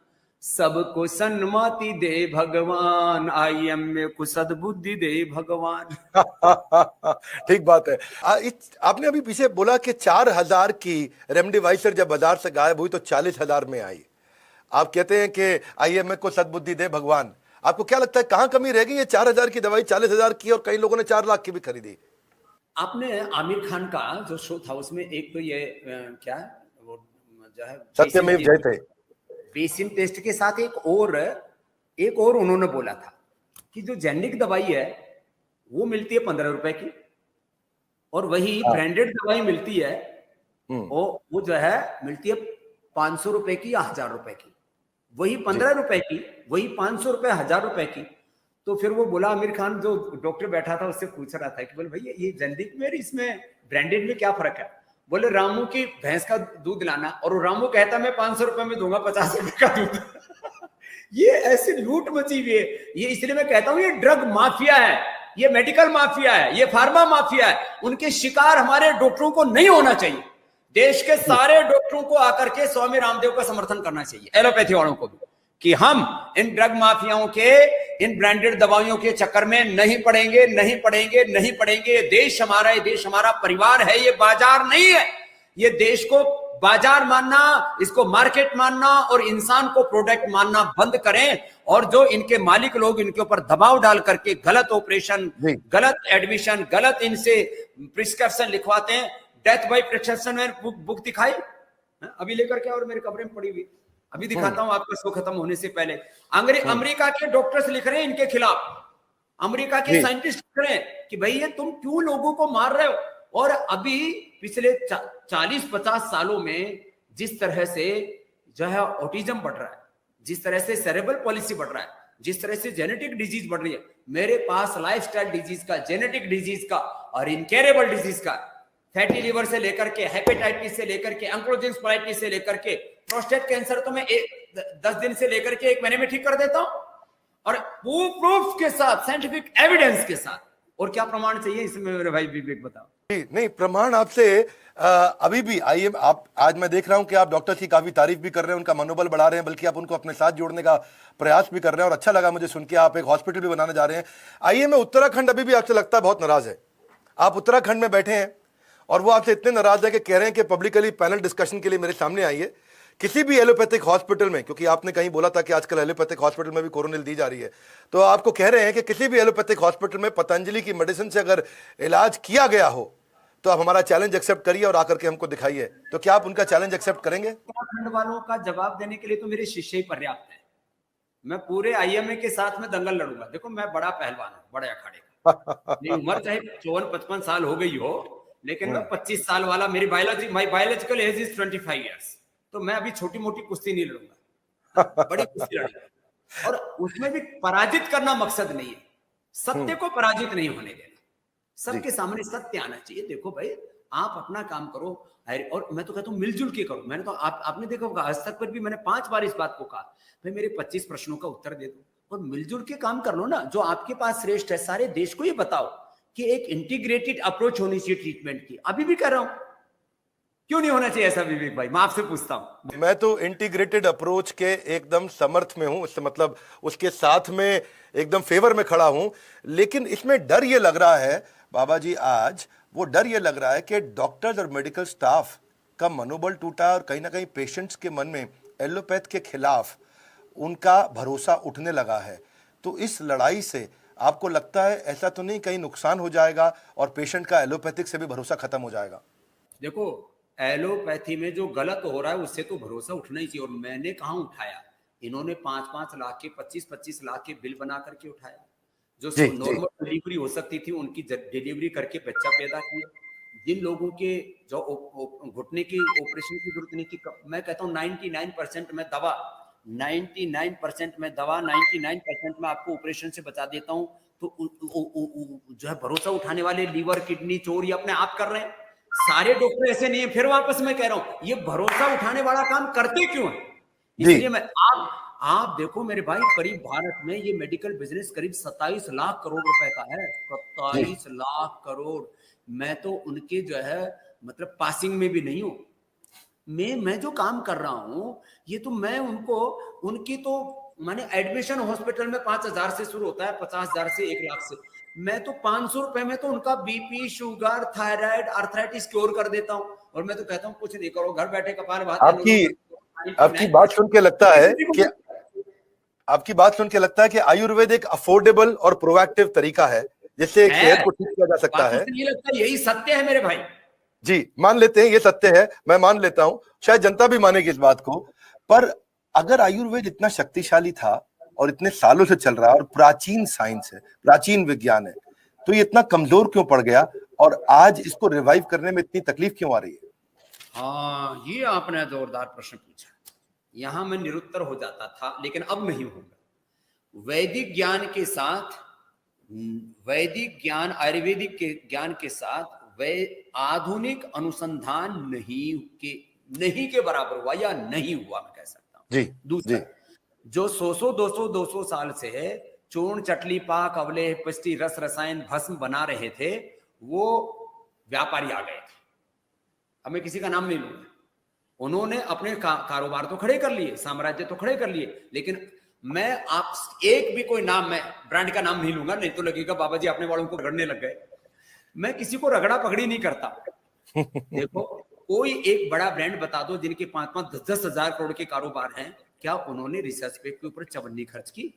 सबको सन्मति दे भगवान, आईएमए को सद्बुद्धि दे भगवान। ठीक बात है। आपने अभी पीछे बोला कि 4000 की रेमडेसिविर जब बाजार से गायब हुई तो 40,000 में आई। आप कहते हैं कि आईएमए को सद्बुद्धि दे भगवान। आपको क्या लगता है कहां कमी रह गई? ये 4,000 की दवाई 40,000 की, और कई लोगों ने 4 लाख की भी खरीदी। आपने आमिर खान का जो शो था उसमें एक तो ये क्या वो जो है सत्यमेव जयते। बेसिन टेस्ट के साथ एक और उन्होंने बोला था कि जो जेनेरिक दवाई है वो मिलती है 15 रुपए की, और वही हाँ। ब्रांडेड दवाई मिलती है हम्म। वो जो है मिलती है 500 रुपए की या 1,000 रुपए की। वही जी। 15 रुपए की, वही 500 रुपए, 1,000 रुपए की। तो फिर वो बोला, आमिर खान जो डॉक्टर बैठा था उससे पूछ रहा था कि बोले भैया ये जेनेरिक में इसमें ब्रांडेड में क्या फर्क है? बोले रामू की भैंस का दूध लाना, और वो रामू कहता मैं 500 रुपए में दूंगा 50 रुपए का दूध। ये ऐसी लूट मची हुई है। ये इसलिए मैं कहता हूं ये ड्रग माफिया है, ये मेडिकल माफिया है, ये फार्मा माफिया है। उनके शिकार हमारे डॉक्टरों को नहीं होना चाहिए। देश के सारे डॉक्टरों को आकर के स्वामी रामदेव का समर्थन करना चाहिए, एलोपैथी वालों को भी, कि हम इन ड्रग माफियाओं के, इन ब्रांडेड दवाइयों के चक्कर में नहीं पड़ेंगे, नहीं पड़ेंगे, नहीं पड़ेंगे। ये देश हमारा, ये देश हमारा परिवार है, ये बाजार नहीं है। ये देश को बाजार मानना, इसको मार्केट मानना और इंसान को प्रोडक्ट मानना बंद करें। और जो इनके मालिक लोग इनके ऊपर दबाव डाल करके गलत ऑपरेशन, गलत एडमिशन, गलत इनसे प्रिस्क्रिप्शन लिखवाते हैं, डेथ बाय प्रिस्क्रिप्शन में बुक दिखाई अभी लेकर के, और मेरे कमरे में पड़ी हुई, अभी दिखाता हूं आपका शो खत्म होने से पहले। अमेरिका के डॉक्टर्स लिख रहे हैं इनके खिलाफ, अमेरिका के साइंटिस्ट लिख रहे हैं कि भाई ये तुम क्यों लोगों को मार रहे हो। और अभी पिछले 40-50 सालों में जिस तरह से जो है ऑटिज्म बढ़ रहा है, जिस तरह से सेरेब्रल पॉलिसी बढ़ रहा है, जिस तरह से जेनेटिक डिजीज बढ़ रही है, मेरे पास लाइफस्टाइल डिजीज का, जेनेटिक डिजीज का और इनकेरेबल डिजीज का, फैटी लिवर से लेकर के, हेपेटाइटिस से लेकर के, एंक्लोजिंग स्पाइटिस से लेकर के, प्रोस्टेट कैंसर तो मैं 10 दिन से लेकर के 1 महीने में ठीक कर देता हूं, और प्रूफ के साथ, साइंटिफिक एविडेंस के साथ। और क्या प्रमाण चाहिए इसमें मेरे भाई विवेक बताओ। नहीं, प्रमाण आपसे अभी भी आइए। आप आज मैं देख रहा हूं कि आप डॉक्टर की काफी तारीफ भी कर रहे हैं, उनका मनोबल बढ़ा रहे हैं, बल्कि आप उनको अपने साथ जोड़ने का प्रयास भी कर रहे हैं, और अच्छा लगा मुझे सुन के। आप एक हॉस्पिटल भी बनाने जा रहे हैं। आइए, मैं उत्तराखंड अभी भी आपसे लगता है बहुत नाराज है। आप उत्तराखंड में बैठे हैं और वो आपसे इतने नाराज है कि कह रहे हैं कि पब्लिकली पैनल डिस्कशन के लिए मेरे सामने आइए किसी भी एलोपैथिक हॉस्पिटल में, क्योंकि आपने कहीं बोला था कि आजकल एलोपैथिक हॉस्पिटल में भी कोरोनिल दी जा रही है, तो आपको कह रहे हैं कि किसी भी एलोपैथिक हॉस्पिटल में पतंजलि की मेडिसिन से अगर इलाज किया गया हो तो आप हमारा चैलेंज एक्सेप्ट करिए और आकर के हमको दिखाइए। तो क्या आप उनका चैलेंज एक्सेप्ट करेंगे? उत्तराखंड वालों का जवाब देने के लिए तो मेरे शिष्य ही पर्याप्त है। मैं पूरे आईएमए के साथ में दंगल लड़ूंगा। देखो मैं बड़ा पहलवान हूं, बड़े अखाड़े का। मेरी उम्र चाहे 54-55 साल हो गई हो, लेकिन मैं 25 साल वाला, मेरी माई बायोलॉजिकल एज इज 25 ईयर्स। तो मैं अभी छोटी मोटी कुश्ती नहीं लड़ूंगा, बड़ी कुश्ती लड़ूंगा। और उसमें भी पराजित करना मकसद नहीं है, सत्य को पराजित नहीं होने देना, सबके सामने सत्य आना चाहिए। देखो भाई, आप अपना काम करो, और मैं तो कहता हूं मिलजुल के करो। मैंने तो आपने देखा होगा आज तक पर भी मैंने 5 बार इस बात को कहा, भाई मेरे 25 प्रश्नों का उत्तर दे दो और मिलजुल के काम कर लो ना। जो आपके पास श्रेष्ठ है, सारे देश को ये बताओ कि एक इंटीग्रेटेड अप्रोच होनी चाहिए ट्रीटमेंट की। अभी भी कह रहा हूं, क्यों नहीं होना चाहिए ऐसा विवेक भाई? मैं आपसे पूछता हूं। मैं तो इंटीग्रेटेड अप्रोच के एकदम समर्थ में हूं, उससे मतलब उसके साथ में एकदम फेवर में खड़ा हूं। लेकिन इसमें डर ये लग रहा है बाबा जी, आज वो डर ये लग रहा है कि डॉक्टर्स और मेडिकल स्टाफ का मनोबल टूटा है और कहीं ना कहीं पेशेंट्स के मन में एलोपैथ के खिलाफ उनका भरोसा उठने लगा है। तो इस लड़ाई से आपको लगता है ऐसा तो नहीं कहीं नुकसान हो जाएगा और पेशेंट का एलोपैथिक से भी भरोसा खत्म हो जाएगा? देखो, एलोपैथी में जो गलत हो रहा है उससे तो भरोसा उठना ही चाहिए। और मैंने कहां उठाया, इन्होंने 5-5 लाख के, 25-25 लाख के बिल बना करके उठाया। जो नॉर्मल डिलीवरी हो सकती थी उनकी डिलीवरी करके बच्चा पैदा किया। जिन लोगों के जो घुटने की ऑपरेशन की जरूरत नहीं थी, मैं कहता हूँ 99% में दवा, 99% में दवा, 99% में आपको ऑपरेशन से बचा देता हूँ। तो जो है भरोसा उठाने वाले लीवर, किडनी चोर ये अपने आप कर रहे हैं। सारे डॉक्टर ऐसे नहीं है। फिर वापस मैं कह रहा हूं, ये भरोसा उठाने वाला काम करते क्यों है? इसलिए मैं आप देखो मेरे भाई, करीब भारत में ये मेडिकल बिजनेस करीब 27 लाख करोड़ रुपए का है। 27 लाख करोड़। मैं तो उनके जो है मतलब पासिंग में भी नहीं हूं। मैं जो काम कर रहा हूं, ये तो मैं उनकी तो माने एडमिशन हॉस्पिटल में 5,000 से शुरू होता है, 50,000 से 1 लाख से। मैं तो 500 रुपए में तो उनका BP, sugar, thyroid, arthritis cure कर देता हूं। और मैं तो कहता हूं कुछ नहीं करो, घर बैठे कपाल भाती आपकी बात सुन के लगता है कि आपकी बात सुन के लगता है कि आयुर्वेद एक अफोर्डेबल और प्रोएक्टिव तरीका है जिससे एक सेहत को ठीक किया जा सकता है। नहीं लगता यही सत्य है मेरे भाई। जी, मान लेते हैं ये सत्य है, मैं मान लेता हूं, शायद जनता भी मानेगी इस बात को। पर अगर आयुर्वेद इतना शक्तिशाली था और इतने सालों से चल रहा है और प्राचीन साइंस है, प्राचीन विज्ञान है, तो ये इतना कमजोर क्यों पड़ गया और आज इसको रिवाइव करने में इतनी तकलीफ क्यों आ रही है? हाँ, ये आपने जोरदार प्रश्न पूछा। यहां मैं निरुत्तर हो जाता था, लेकिन अब नहीं होगा। वैदिक ज्ञान के साथ, वैदिक ज्ञान आयुर्वेदिक के ज्ञान के साथ वे आधुनिक अनुसंधान नहीं के बराबर हुआ या नहीं हुआ, मैं कह सकता हूं। जी, दूसरा, जो 200 साल से है चूर्ण चटली पाक अवलेह पुष्टि रस रसायन भस्म बना रहे थे, वो व्यापारी आ गए थे। अब मैं किसी का नाम नहीं लूंगा। उन्होंने अपने कारोबार तो खड़े कर लिए, साम्राज्य तो खड़े कर लिए, लेकिन मैं आप एक भी कोई नाम, मैं ब्रांड का नाम नहीं लूंगा, नहीं तो लगेगा बाबा जी अपने वालों को रगड़ने लग गए। मैं किसी को रगड़ा पकड़ी नहीं करता। देखो, कोई एक बड़ा ब्रांड बता दो जिनके 5-10 हजार करोड़ के कारोबार हैं, क्या उन्होंने रिसर्च पे के ऊपर चवन्नी खर्च की?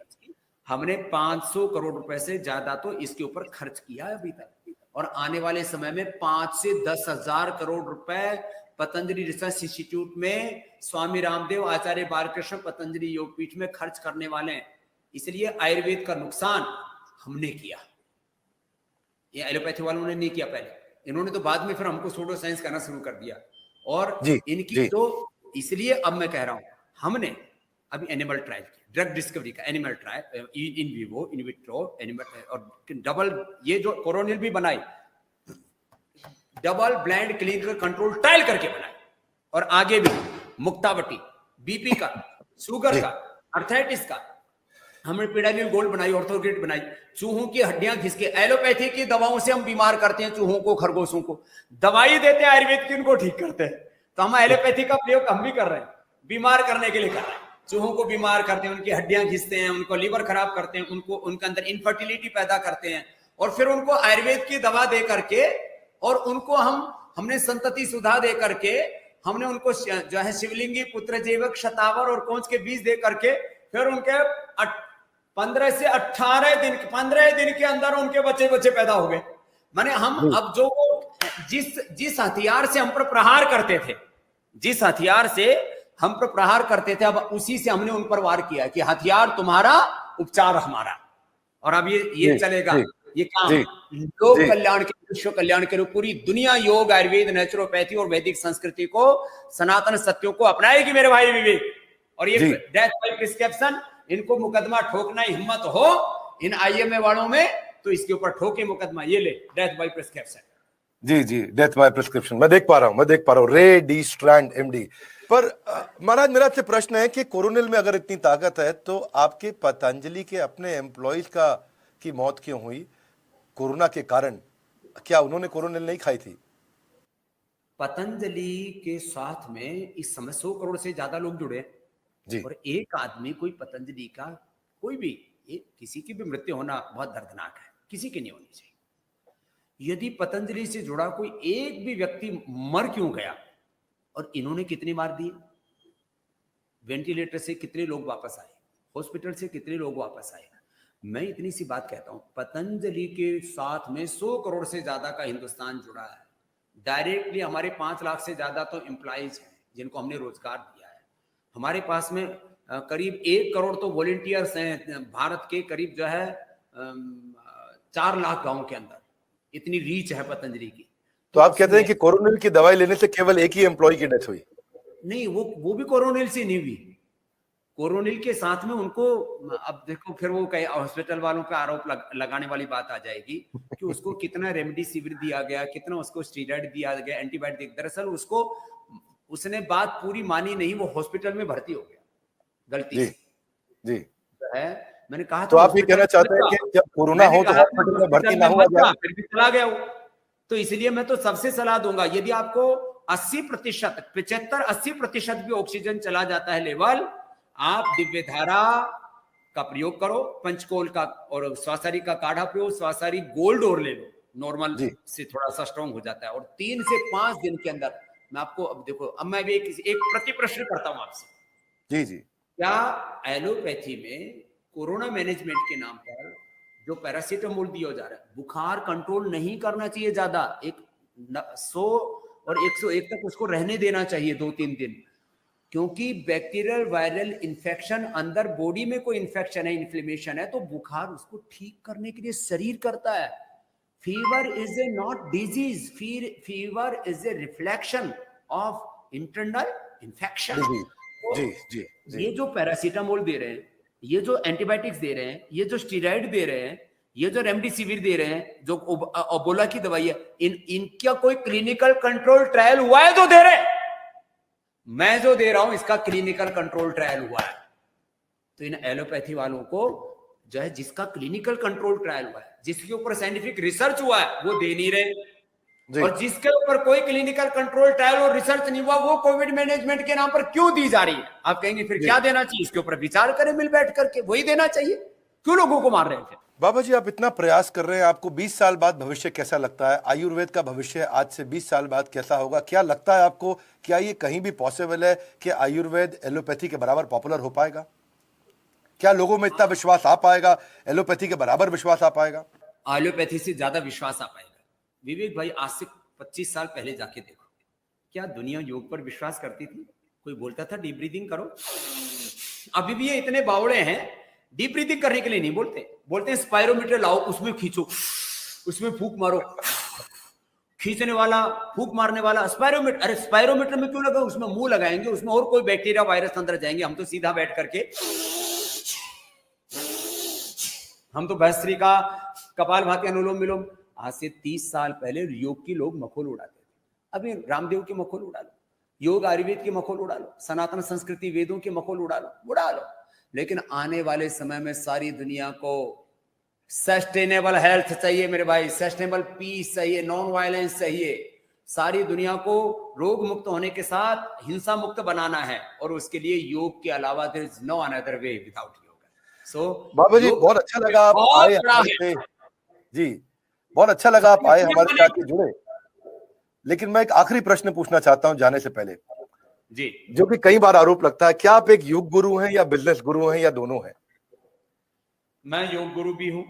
हमने 500 करोड़ रुपए से ज्यादा तो इसके ऊपर खर्च किया है अभी तक, और आने वाले समय में 5 से 10 हजार करोड़ रुपए पतंजलि रिसर्च इंस्टीट्यूट में स्वामी रामदेव, आचार्य बालकृष्ण पतंजलि योगपीठ में खर्च करने वाले हैं। इसलिए आयुर्वेद का नुकसान हमने किया, ये एलोपैथी वालों ने नहीं किया पहले। इन्होंने तो बाद में फिर हमको सूडो साइंस करना शुरू कर दिया, और इनकी तो इसलिए अब मैं कह रहा हूं, हमने अभी एनिमल ट्रायल किया, ड्रग डिस्कवरी का animal trial, in vivo, in vitro, animal, और डबल, ये जो कोरोनिल भी बनाई, double blind clinical control trial करके बनाई, और आगे भी मुक्तावटी, बीपी का, शुगर का, अर्थराइटिस का, हमने पिडानिल गोल्ड बनाई, ऑर्थोग्रिड बनाई। चूहों की हड्डियां घिस के, एलोपैथी की दवाओं से हम बीमार करते हैं चूहों को, खरगोशों को, दवाई देते हैं आयुर्वेद की, उनको ठीक करते हैं। तो हम एलोपैथी का प्रयोग हम भी कर रहे हैं, बीमार करने के लिए कर रहे हैं। चूहों को बीमार करते हैं, उनकी हड्डियां घिसते हैं, उनको लीवर खराब करते हैं, उनको उनके अंदर इनफर्टिलिटी पैदा करते हैं, और फिर उनको आयुर्वेद की दवा दे करके, और उनको हमने संतति सुधा दे करके, हमने उनको जो है शिवलिंगी, पुत्र जीवक, शतावर और कोंच के बीज दे करके, फिर उनके 15 से 18 दिन, 15 दिन के अंदर उनके बच्चे पैदा हो गए। माने हम अब जो जिस हथियार से हम पर प्रहार करते थे, जिस हथियार से हम पर प्रहार करते थे, अब उसी से हमने उन पर वार किया कि हथियार तुम्हारा, उपचार हमारा। और अब ये चलेगा, ये काम लोक कल्याण के, विश्व कल्याण के लिए पूरी दुनिया योग, आयुर्वेद, नेचुरोपैथी और वैदिक संस्कृति को, सनातन सत्यों को अपनाएगी मेरे भाई विवेक। और ये डेथ बाय प्रिस्क्रिप्शन, इनको मुकदमा ठोकना ही हिम्मत हो इन आईएमए वालों में, तो इसके ऊपर ठोके मुकदमा, ये ले डेथ बाय प्रिस्क्रिप्शन। जी, डेथ बाय प्रिस्क्रिप्शन मैं देख पा रहा हूं, रे डी स्ट्रैंड एमडी। पर महाराज, मेरा आपसे प्रश्न है कि कोरोनिल में अगर इतनी ताकत है, तो आपके पतंजलि के अपने एम्प्लॉइज की मौत क्यों हुई कोरोना के कारण? क्या उन्होंने कोरोनिल नहीं खाई थी? पतंजलि के साथ में इस समय 100 करोड़ से ज्यादा लोग जुड़े जी, और एक आदमी, कोई पतंजलि का कोई भी, किसी की भी मृत्यु होना बहुत दर्दनाक है, किसी की नहीं होनी चाहिए। यदि पतंजलि से जुड़ा कोई एक भी व्यक्ति मर क्यों गया, और इन्होंने कितनी मार दी, वेंटिलेटर से कितने लोग वापस आए, हॉस्पिटल से कितने लोग वापस आए। मैं इतनी सी बात कहता हूं, पतंजलि के साथ में 100 करोड़ से ज्यादा का हिंदुस्तान जुड़ा है। डायरेक्टली हमारे 5 लाख से ज्यादा तो एम्प्लॉइज हैं जिनको हमने रोजगार दिया है। हमारे पास में करीब 1 करोड़ तो वॉलंटियर्स हैं भारत के, करीब जो है 4 लाख गांव के अंदर, इतनी रीच है पतंजलि की। तो आप कहते हैं कि कोरोनिल की दवाई लेने से केवल एक ही एम्प्लॉय की डेथ हुई? नहीं, वो भी कोरोनिल से नहीं हुई। कोरोनिल के साथ में उनको, अब देखो फिर वो कई हॉस्पिटल वालों पे आरोप लगाने वाली बात आ जाएगी कि उसको कितना रेमडेसिविर दिया गया, कितना उसको स्टीरॉइड दिया गया, एंटीबायोटिक। दरअसल उसने बात पूरी मानी नहीं, वो हॉस्पिटल में भर्ती हो गया गलती से। जी है, मैंने कहा तो आप ये कहना चाहते हैं कि जब कोरोना हो तो हॉस्पिटल में भर्ती ना हुआ जाए, फिर भी चला गया वो। तो इसलिए मैं तो सबसे सलाह दूंगा, यदि आपको 80%, 75-80% भी ऑक्सीजन चला जाता है लेवल, आप दिव्य धारा का प्रयोग करो, पंचकोल का और स्वासारी का काढ़ा पियो, स्वासारी गोल्ड और ले लो, नॉर्मल से थोड़ा सा स्ट्रॉन्ग हो जाता है। और 3 से 5 दिन के अंदर मैं आपको, अब देखो, अब मैं भी एक प्रति प्रश्न करता हूं आपसे, जी जी क्या एलोपैथी में कोरोना मैनेजमेंट के नाम पर जो पैरासीटामोल दिया जा रहा है, बुखार कंट्रोल नहीं करना चाहिए ज्यादा, 100 और 101 तक उसको रहने देना चाहिए 2-3 दिन, क्योंकि बैक्टीरियल वायरल इंफेक्शन अंदर बॉडी में कोई इंफेक्शन है, इन्फ्लेमेशन है, तो बुखार उसको ठीक करने के लिए शरीर करता है। Fever is a not disease, fever is a reflection of internal infection. जी जी जी जी ये जो पैरासीटामोल दे रहे हैं, ये जो एंटीबायोटिक्स दे रहे हैं, ये जो स्टीरॉइड दे रहे हैं, ये जो रेमडेसिविर दे रहे हैं, जो ओबोला की दवाई है, इनका कोई क्लिनिकल कंट्रोल ट्रायल हुआ है जो दे रहे हैं? मैं जो दे रहा हूं इसका क्लिनिकल कंट्रोल ट्रायल हुआ है। तो इन एलोपैथी वालों को जो है जिसका क्लिनिकल कंट्रोल ट्रायल हुआ है, जिसके ऊपर साइंटिफिक रिसर्च हुआ है, वो दे नहीं रहे, और जिसके ऊपर कोई क्लिनिकल कंट्रोल ट्रायल और रिसर्च नहीं हुआ, वो कोविड मैनेजमेंट के नाम पर क्यों दी जा रही है? आप कहेंगे फिर क्या देना चाहिए, इसके ऊपर विचार करें मिल बैठ करके, वही देना चाहिए। क्यों लोगों को मार रहे हैं फिर? बाबा जी, आप इतना प्रयास कर रहे हैं, आपको 20 साल बाद भविष्य कैसा लगता है? आयुर्वेद का भविष्य आज से 20 साल बाद कैसा होगा? क्या लगता है आपको, क्या ये कहीं भी पॉसिबल है कि आयुर्वेद एलोपैथी के बराबर पॉपुलर हो पाएगा? क्या लोगों में इतना विश्वास आ पाएगा, एलोपैथी के बराबर विश्वास आ पाएगा? एलोपैथी से ज्यादा विश्वास आ पाएगा। विवेक भाई, आज से 25 साल पहले जाके देखो, क्या दुनिया योग पर विश्वास करती थी? कोई बोलता था डीप ब्रीदिंग करो? अभी भी ये इतने बावड़े हैं, डीप ब्रीदिंग करने के लिए नहीं बोलते, बोलते हैं स्पायरोमीटर लाओ, उसमें खींचो, उसमें फूंक मारो। खींचने वाला, फूंक मारने वाला स्पायरोमीटर। अरे स्पायरोमीटर में क्यों लगा? उसमें मुंह लगाएंगे, उसमें और कोई बैक्टीरिया वायरस अंदर जाएंगे। हम तो सीधा बैठ करके, हम तो भस्त्री का कपालभाति अनुलोम विलोम। आज से 30 साल पहले योग की लोग मखोल उड़ाते थे, अभी रामदेव के मखोल उड़ा लो, योग आयुर्वेद के मखोल उड़ा लो, सनातन संस्कृति वेदों के मखोल उड़ा लो। लेकिन आने वाले समय में सारी दुनिया को सस्टेनेबल हेल्थ चाहिए मेरे भाई, सस्टेनेबल पीस चाहिए, नॉन वायलेंस चाहिए। सारी दुनिया को रोग मुक्त होने के साथ हिंसा मुक्त बनाना है, और उसके लिए योग के अलावा there is no another way without yoga. सो बाबा जी, बहुत अच्छा लगा आप आए हमारे से। जी, बहुत अच्छा लगा आप आए हमारे साथ जुड़े। लेकिन मैं एक आखिरी प्रश्न पूछना चाहता हूं जाने से पहले जी, जो कि कई बार आरोप लगता है, क्या आप एक योग गुरु हैं या बिजनेस गुरु हैं या दोनों हैं? मैं योग गुरु भी हूं,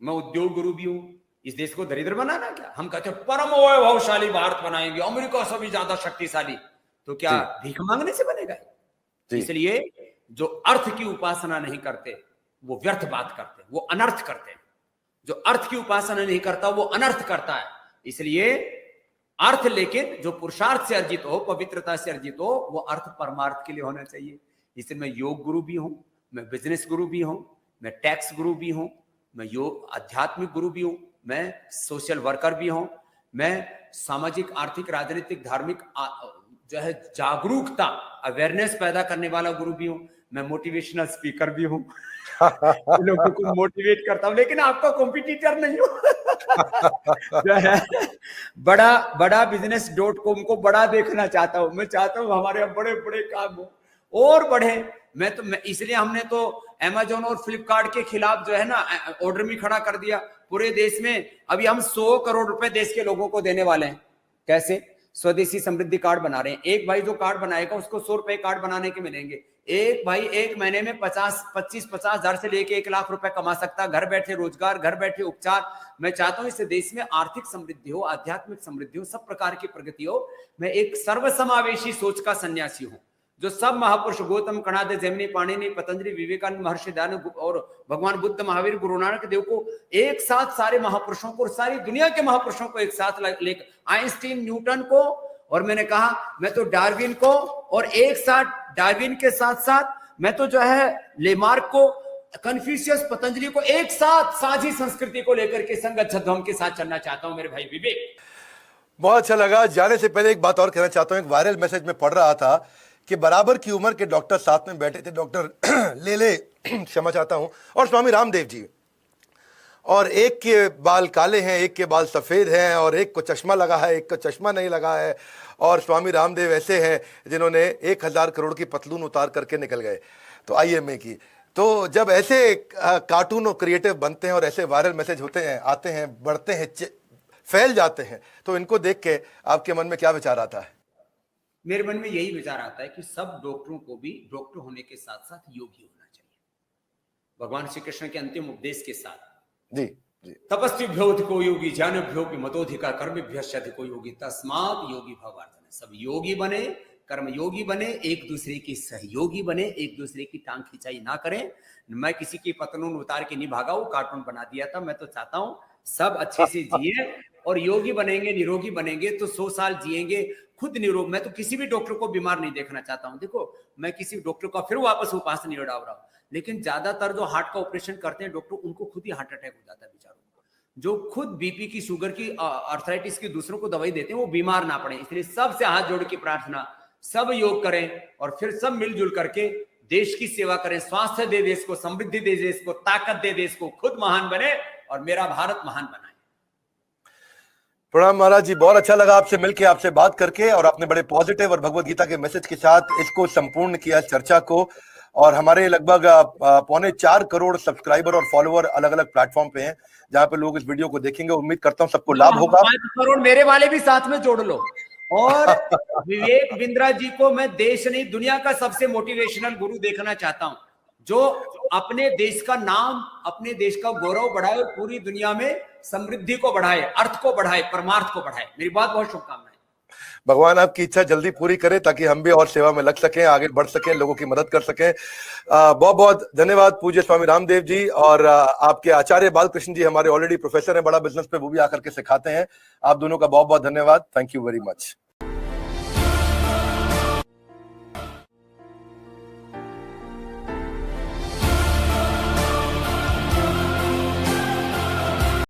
मैं उद्योग गुरु भी हूं। इस देश को दरिद्र बनाना क्या? हम कहते हैं परम वैभवशाली भारत बनाएंगे, अमेरिका से भी ज्यादा शक्तिशाली। तो क्या भीख मांगने से बनेगा? इसलिए जो अर्थ की उपासना नहीं करते वो व्यर्थ बात करते, वो अनर्थ करते। जो अर्थ की उपासना नहीं करता वो अनर्थ करता है। इसलिए अर्थ, लेकिन जो पुरुषार्थ से अर्जित हो, पवित्रता से अर्जित हो, वो अर्थ परमार्थ के लिए होना चाहिए। इसलिए मैं योग गुरु भी हूं, मैं बिजनेस गुरु भी हूं, मैं टैक्स गुरु भी हूं, मैं योग आध्यात्मिक गुरु भी हूं, मैं सोशल वर्कर भी हूं, मैं सामाजिक, आर्थिक, राजनीतिक, धार्मिक जो है जागरूकता, अवेयरनेस पैदा करने वाला गुरु भी हूं, मैं मोटिवेशनल स्पीकर भी हूं। लोगों को मोटिवेट करता हूं, लेकिन आपका कॉम्पिटिटर नहीं हूं। जो है बड़ा business.com को बड़ा देखना चाहता हूं। मैं चाहता हूं हमारे यहाँ बड़े बड़े काम हो और बढ़े। मैं इसलिए हमने तो Amazon और फ्लिपकार्ट के खिलाफ जो है ना ऑर्डर भी खड़ा कर दिया पूरे देश में। अभी हम 100 करोड़ रुपए देश के लोगों को देने वाले हैं। कैसे? स्वदेशी समृद्धि कार्ड बना रहे हैं। एक भाई जो कार्ड बनाएगा उसको 100 रुपए कार्ड बनाने के मिलेंगे। एक भाई एक महीने में 25 हजार से लेके 1 लाख रुपए कमा सकता है, घर बैठे रोजगार, घर बैठे उपचार। मैं चाहता हूं इस देश में आर्थिक समृद्धि हो, आध्यात्मिक समृद्धि हो, सब प्रकार की प्रगति हो। मैं एक सर्वसमावेशी सोच का सन्यासी हूं, जो सब महापुरुष गौतम, कणाद, जैमिनी, पाणिनि, पतंजलि, विवेकानंद, महर्षि दयानंद और भगवान बुद्ध, महावीर, गुरु नानक देव को एक साथ, सारे महापुरुषों को और सारी दुनिया के महापुरुषों को एक साथ लेकर, आइंस्टीन, न्यूटन को, और मैंने कहा मैं तो डार्विन को, और एक साथ डार्विन के साथ साथ मैं तो जो है लेमार्क को, कन्फ्यूशियस, पतंजलि को एक साथ साझी संस्कृति को लेकर के संगच्छध्वम के साथ चलना चाहता हूं मेरे भाई विवेक। बहुत अच्छा लगा। जाने से पहले एक बात और कहना चाहता हूं। एक वायरल मैसेज में पढ़ रहा था कि बराबर की उम्र के डॉक्टर साथ में बैठे थे, डॉक्टर लेले क्षमा चाहता हूं, और स्वामी रामदेव जी, और एक के बाल काले हैं, एक के बाल सफ़ेद हैं, और एक को चश्मा लगा है, एक को चश्मा नहीं लगा है। और स्वामी रामदेव ऐसे हैं जिन्होंने 1000 करोड़ की पतलून उतार करके निकल गए तो IMA की। तो जब ऐसे कार्टून और क्रिएटिव बनते हैं और ऐसे वायरल मैसेज होते हैं, आते हैं, बढ़ते हैं, फैल जाते हैं, तो इनको देख के आपके मन में क्या विचार आता है? मेरे मन में यही विचार आता है कि सब डॉक्टरों को भी डॉक्टर होने के साथ साथ योगी होना चाहिए, भगवान श्री कृष्ण के अंतिम उपदेश के साथ। जी जी। तपस्विभ्योऽधिको योगी ज्ञानिभ्योऽपि मतोऽधिकः कर्मिभ्यश्चाधिको योगी तस्मात् योगी भव अर्जुन। सब योगी बने, कर्म योगी बने, एक दूसरे की सहयोगी बने, एक दूसरे की टांग खिंचाई ना करें। मैं किसी की पतलून उतार के नहीं भागा, वो कार्टून बना दिया था। मैं तो चाहता हूं सब अच्छे से जिए और योगी बनेंगे, निरोगी बनेंगे तो 100 साल जिएंगे, खुद निरोग। मैं तो किसी भी डॉक्टर को बीमार नहीं देखना चाहता हूं। देखो, मैं किसी डॉक्टर का फिर वापस उपास नहीं उड़ा रहा हूं, लेकिन ज्यादातर जो हार्ट का ऑपरेशन करते हैं डॉक्टर, उनको खुद ही हार्ट अटैक हो जाता है बेचारों को। जो खुद बीपी की, शुगर की, आर्थराइटिस की दूसरों को दवाई देते हैं, वो बीमार ना पड़े। इसलिए सबसे हाथ जोड़ के प्रार्थना, सब योग करें और फिर सब मिलजुल करके देश की सेवा करें। स्वास्थ्य दे देश को, समृद्धि दे देश को, ताकत दे देश को, खुद महान बने और मेरा भारत महान बनाए। प्रणाम महाराज जी, बहुत अच्छा लगा आपसे मिलके, आपसे बात करके, और आपने बड़े पॉजिटिव और भगवत गीता के मैसेज के साथ इसको संपूर्ण किया चर्चा को। और हमारे लगभग 3.25 करोड़ सब्सक्राइबर और फॉलोअर अलग अलग प्लेटफॉर्म पे हैं जहां पे लोग इस वीडियो को देखेंगे। उम्मीद करता हूं सबको लाभ होगा। 5 करोड़ मेरे वाले भी साथ में जोड़ लो। और विवेक बिंद्रा जी को मैं देश नहीं दुनिया का सबसे मोटिवेशनल गुरु देखना चाहता हूं, जो अपने देश का नाम, अपने देश का गौरव बढ़ाए और पूरी दुनिया में समृद्धि को बढ़ाए, अर्थ को बढ़ाए, परमार्थ को बढ़ाए। मेरी बहुत बहुत शुभकामनाएं। भगवान आपकी इच्छा जल्दी पूरी करे ताकि हम भी और सेवा में लग सकें, आगे बढ़ सकें, लोगों की मदद कर सकें। बहुत बहुत धन्यवाद पूज्य स्वामी रामदेव जी। और आपके आचार्य बालकृष्ण जी हमारे ऑलरेडी प्रोफेसर हैं बड़ा बिजनेस पे, वो भी आकर के सिखाते हैं। आप दोनों का बहुत बहुत धन्यवाद। Thank you very much.